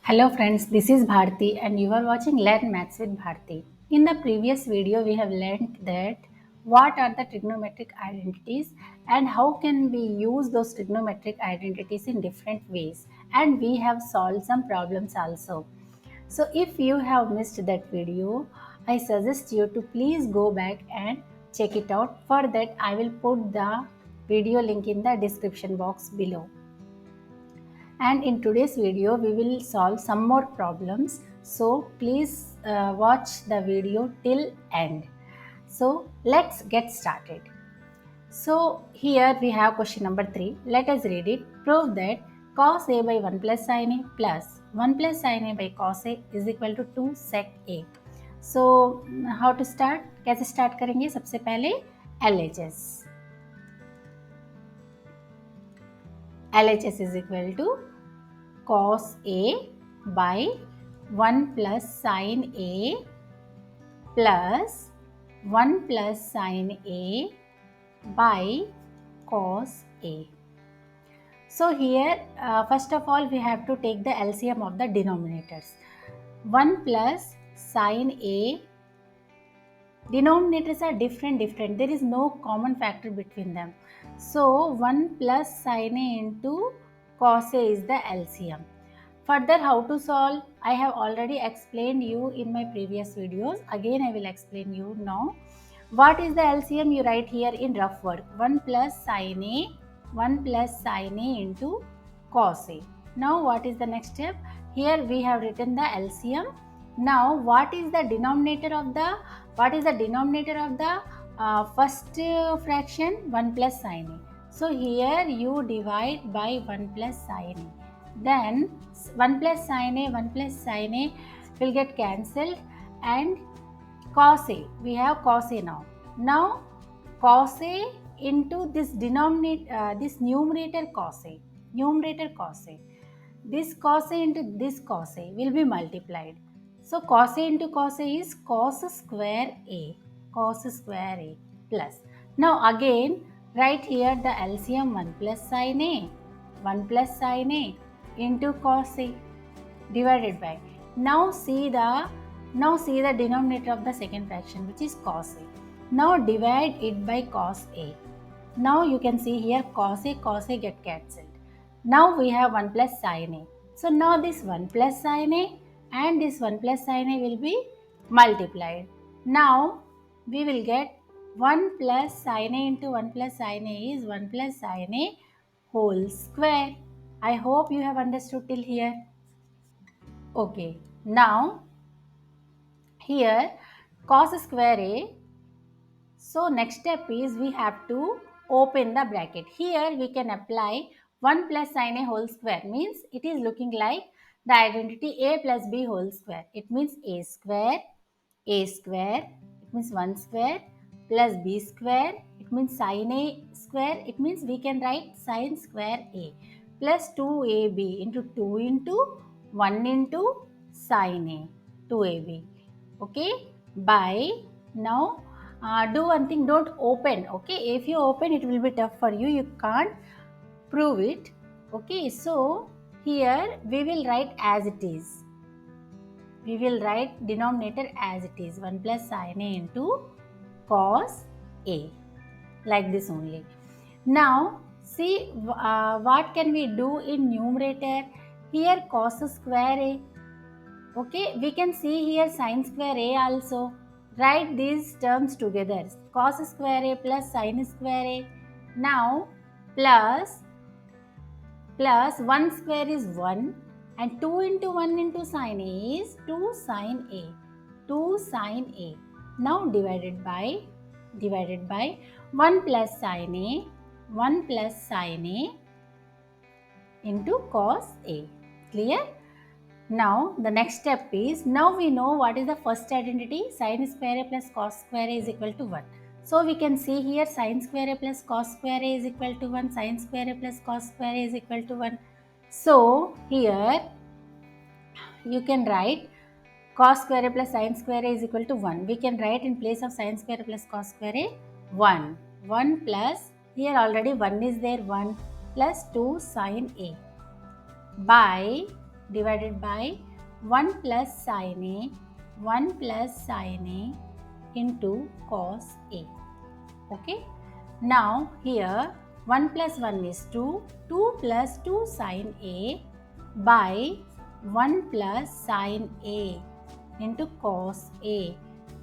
Hello friends, this is Bharti and you are watching Learn Maths with Bharti. In the previous video, we have learned that what are the trigonometric identities and how can we use those trigonometric identities in different ways, and we have solved some problems also. So if you have missed that video, I suggest you to please go back and check it out. For that, I will put the video link in the description box below. And in today's video we will solve some more problems, so please watch the video till end. So let's get started. So here we have question number 3. Let us read it. Prove that cos a by 1 plus sin a plus 1 plus sin a by cos a is equal to 2 sec a. So how to start? कैसे start करेंगे? सबसे पहले LHS. LHS is equal to cos A by 1 plus sin A plus 1 plus sin A by cos A. So here first of all we have to take the LCM of the denominators. 1 plus sin A, denominators are different. There is no common factor between them. So 1 plus sin A into cos A is the LCM. Further, how to solve? I have already explained you in my previous videos. Again, I will explain you now. What is the LCM? You write here in rough work. 1 plus sin A, 1 plus sin A into cos A. Now, what is the next step? Here we have written the LCM. Now, what is the denominator of the first fraction? 1 plus sin A. So here you divide by 1 plus sin A. Then 1 plus sin A will get cancelled, and cos A, we have cos A now. Now cos A into this denominator, this numerator cos A. This cos A into this cos A will be multiplied. So cos A into cos A is cos square A plus. Now again write here the LCM 1 plus sin A into cos A divided by. Now see the denominator of the second fraction, which is cos A. Now divide it by cos A. Now you can see here cos A get cancelled. Now we have 1 plus sin A. So now this 1 plus sin A and this 1 plus sin A will be multiplied. Now we will get 1 plus sin A into 1 plus sin A is 1 plus sin A whole square. I hope you have understood till here. Okay, now here cos square A. So next step is we have to open the bracket. Here we can apply 1 plus sin A whole square, means it is looking like the identity A plus B whole square. It means A square, it means 1 square plus B square, it means sin A square, it means we can write sin square A plus 2AB into 2 into 1 into sin A, 2AB. Okay, by now do one thing, don't open. Okay, if you open it will be tough for you, you can't prove it. Okay, so here we will write as it is. We will write denominator as it is, 1 plus sin A into cos A, like this only. Now see what can we do in numerator. Here cos square A. Okay, we can see here sin square A also. Write these terms together, cos square A plus sin square A. Now plus 1 square is 1 and 2 into 1 into sin A is 2 sin A. Now divided by 1 plus sin A into cos A. Clear? Now the next step is, now we know what is the first identity, sin square A plus cos square A is equal to 1. So we can see here sin square A plus cos square A is equal to 1, sin square A plus cos square A is equal to 1. So here you can write Cos square a plus sin square a is equal to 1. We can write in place of sin square a plus cos square a 1. 1 plus, here already 1 is there, 1 plus 2 sin a by, divided by 1 plus sin a, 1 plus sin a into cos a. Okay. Now here 1 plus 1 is 2, 2 plus 2 sin a by 1 plus sin a into cos a.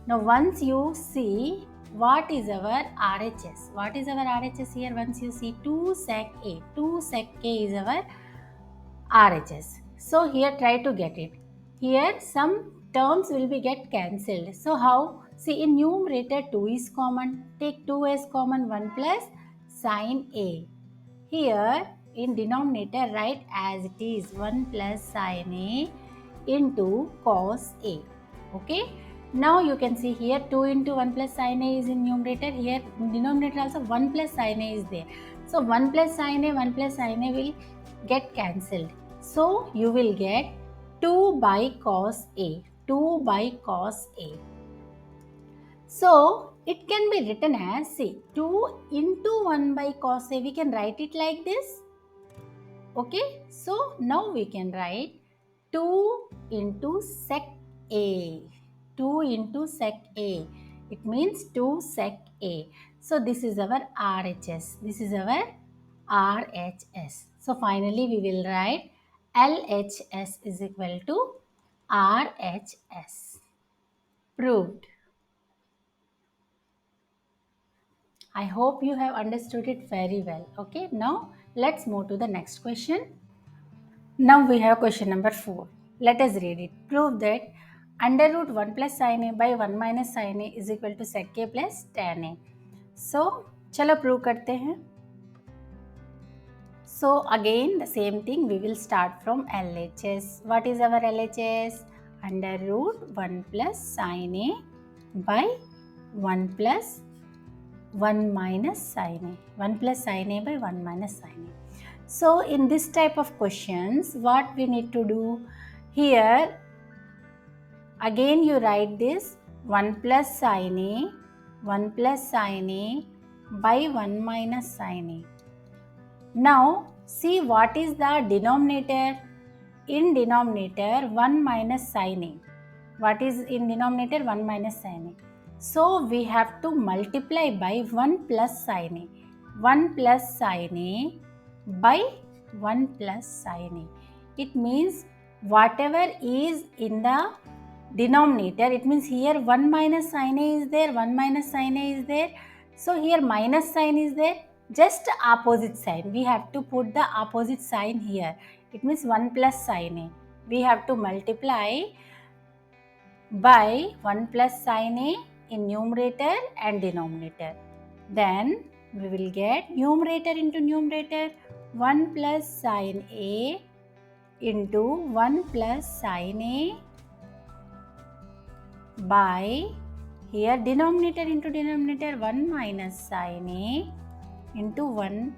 Now once you see what is our RHS, what is our RHS here, once you see 2 sec a, 2 sec a is our RHS. So here try to get it. Here some terms will be get cancelled. So how? See, in numerator 2 is common. Take 2 as common, 1 plus sin a. Here in denominator write as it is, 1 plus sin a into cos a. Okay. Now you can see here 2 into 1 plus sin a is in numerator. Here in denominator also 1 plus sin a is there. So 1 plus sin a, 1 plus sin a will get cancelled. So you will get 2 by cos a. 2 by cos a. So it can be written as, see, 2 into 1 by cos a. We can write it like this. Okay. So now we can write 2 into sec a. 2 into sec a. It means 2 sec a. So this is our RHS. This is our RHS. So finally we will write LHS is equal to RHS. Proved. I hope you have understood it very well. Okay, now let's move to the next question. Now we have question number 4. Let us read it. Prove that under root 1 plus sin a by 1 minus sin a is equal to sec a plus tan a. So, चलो prove करते हैं. So again the same thing, we will start from LHS. What is our LHS? Under root 1 plus sin a by 1 plus 1 minus sin a. 1 plus sin a by 1 minus sin a. So in this type of questions, what we need to do? Here again you write this 1 plus sin a, 1 plus sin a by 1 minus sin a. Now see what is the denominator. In denominator 1 minus sin a. What is in denominator? 1 minus sin a. So we have to multiply by 1 plus sin a. 1 plus sin a by 1 plus sin a. It means whatever is in the denominator, it means here 1 minus sin a is there, 1 minus sin a is there. So here minus sign is there, just opposite sign. We have to put the opposite sign here. It means 1 plus sin a. We have to multiply by 1 plus sin a in numerator and denominator. Then we will get numerator into numerator, 1 plus sin a into 1 plus sin a by, here denominator into denominator, 1 minus sin a into 1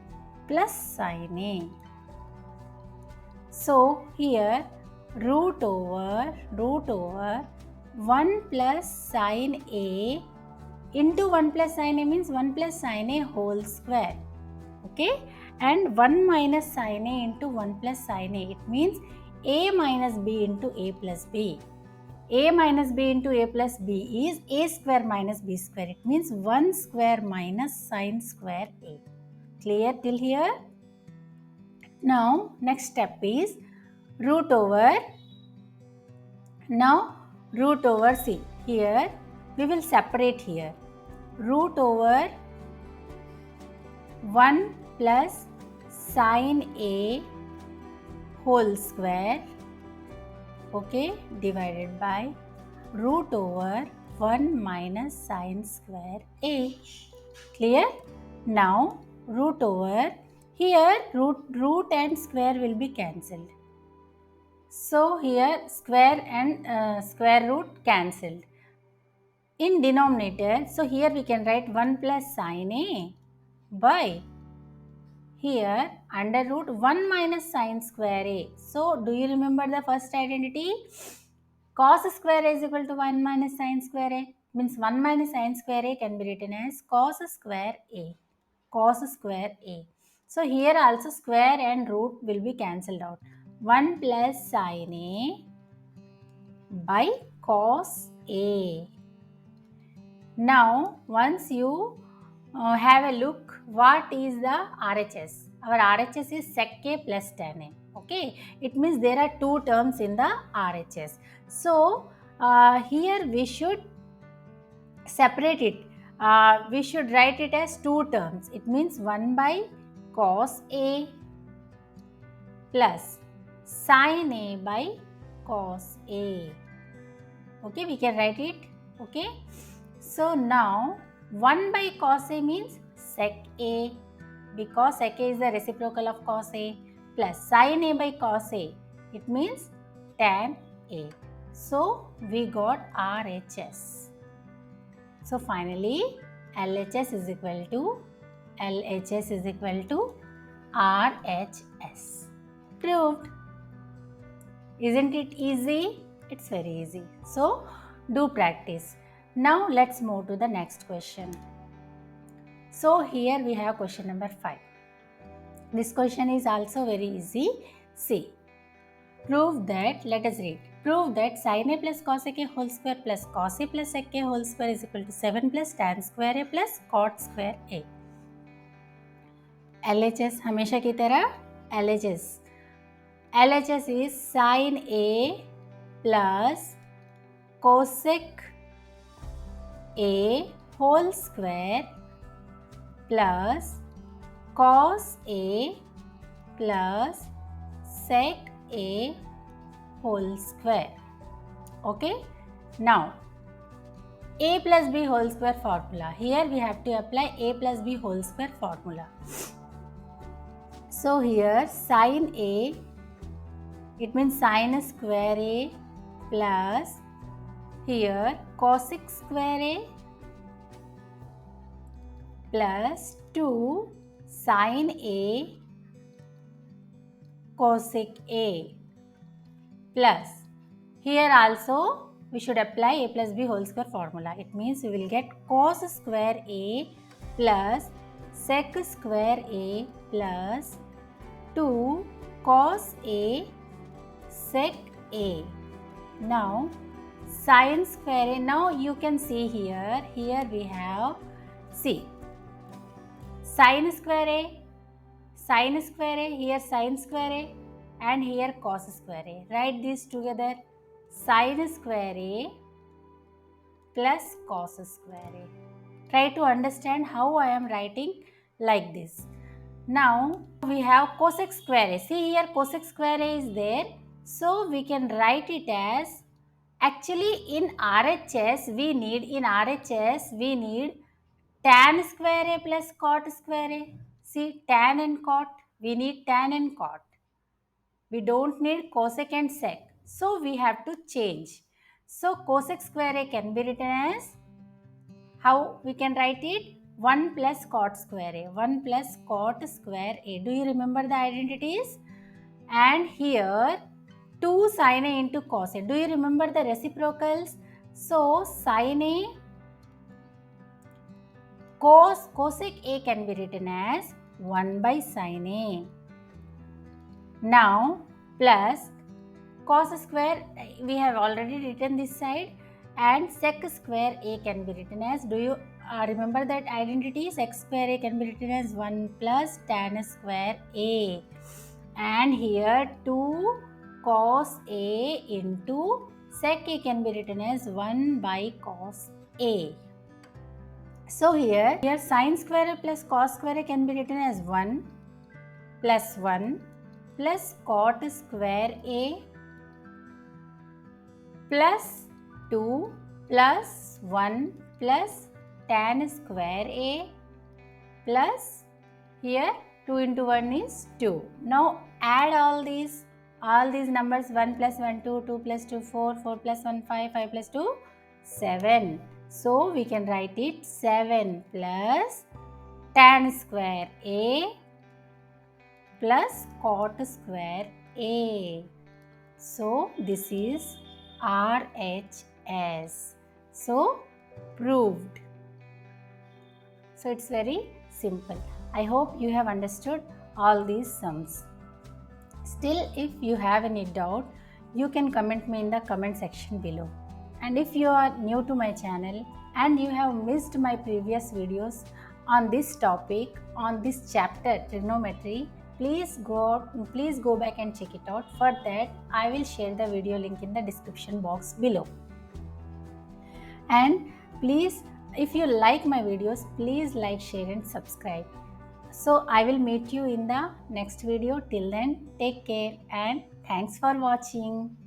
plus sin a. So here root over 1 plus sin a into 1 plus sin a means 1 plus sin a whole square. Okay, and 1 minus sin a into 1 plus sin a, it means a minus b into a plus b. A minus b into a plus b is a square minus b square. It means 1 square minus sin square a. Clear till here? Now next step is root over. Now root over, see here we will separate here. Root over 1 plus sin a whole square, okay, divided by root over 1 minus sin square a. Clear? Now root over, here root and square will be cancelled. So here square and square root cancelled. In denominator, so here we can write 1 plus sin a by, here under root 1 minus sin square a. So do you remember the first identity? Cos square A is equal to 1 minus sin square A. Means 1 minus sin square A can be written as cos square A. Cos square A. So here also square and root will be cancelled out. 1 plus sin A by cos A. Now once you have a look what is the RHS. Our RHS is sec A plus tan A. Okay, it means there are two terms in the RHS. So here we should separate it. We should write it as two terms. It means 1 by cos A plus sin A by cos A. Okay, we can write it. Okay, so now 1 by cos A means sec A, because sec A is the reciprocal of cos A, plus sin A by cos A, it means tan A. So we got RHS. So finally LHS is equal to RHS. Proved. Isn't it easy? It's very easy. So do practice. Now let's move to the next question. So here we have question number 5. This question is also very easy. See, prove that, let us read. Prove that sin A plus cos A whole square plus cos A plus sec A whole square is equal to 7 plus tan square A plus cot square A. LHS हमेशा की तरह LHS is sin A plus cosec A whole square plus cos A plus sec A whole square. Okay, now A plus B whole square formula. Here we have to apply A plus B whole square formula. So here sin A, it means sin square A plus here cosec square A plus 2 sin A cosec A plus here also we should apply A plus B whole square formula. It means we will get cos square A plus sec square A plus 2 cos A sec A. Now sin square A, now you can see here we have, see, sin square A, here sin square A and here cos square A. Write these together, sin square A plus cos square A. Try to understand how I am writing like this. Now we have cosec square A. See here cosec square A is there. So we can write it as, actually in RHS we need tan square A plus cot square A. See tan and cot. We need tan and cot. We don't need cosec and sec. So we have to change. So cosec square A can be written as, how we can write it? 1 plus cot square A. 1 plus cot square A. Do you remember the identities? And here 2 sin A into cos A. Do you remember the reciprocals? So sin A cosec A can be written as 1 by sin A. Now plus cos square, we have already written this side, and sec square A can be written as, do you remember that identity? Sec square A can be written as 1 plus tan square A, and here 2 cos A into sec A can be written as 1 by cos A. So here sin square A plus cos square A can be written as 1 plus cot square A plus 2 plus 1 plus tan square A plus here 2 into 1 is 2. Now add all these numbers, 1 plus 1 2, 2 plus 2 4, 4 plus 1 5, 5 plus 2 7. So we can write it 7 plus tan square A plus cot square A. So this is RHS. So proved. So it's very simple. I hope you have understood all these sums. Still, if you have any doubt, you can comment me in the comment section below. And if you are new to my channel and you have missed my previous videos on this topic, on this chapter trigonometry, please go back and check it out. For that, I will share the video link in the description box below. And please, if you like my videos, please like, share and subscribe. So I will meet you in the next video. Till then, take care and thanks for watching.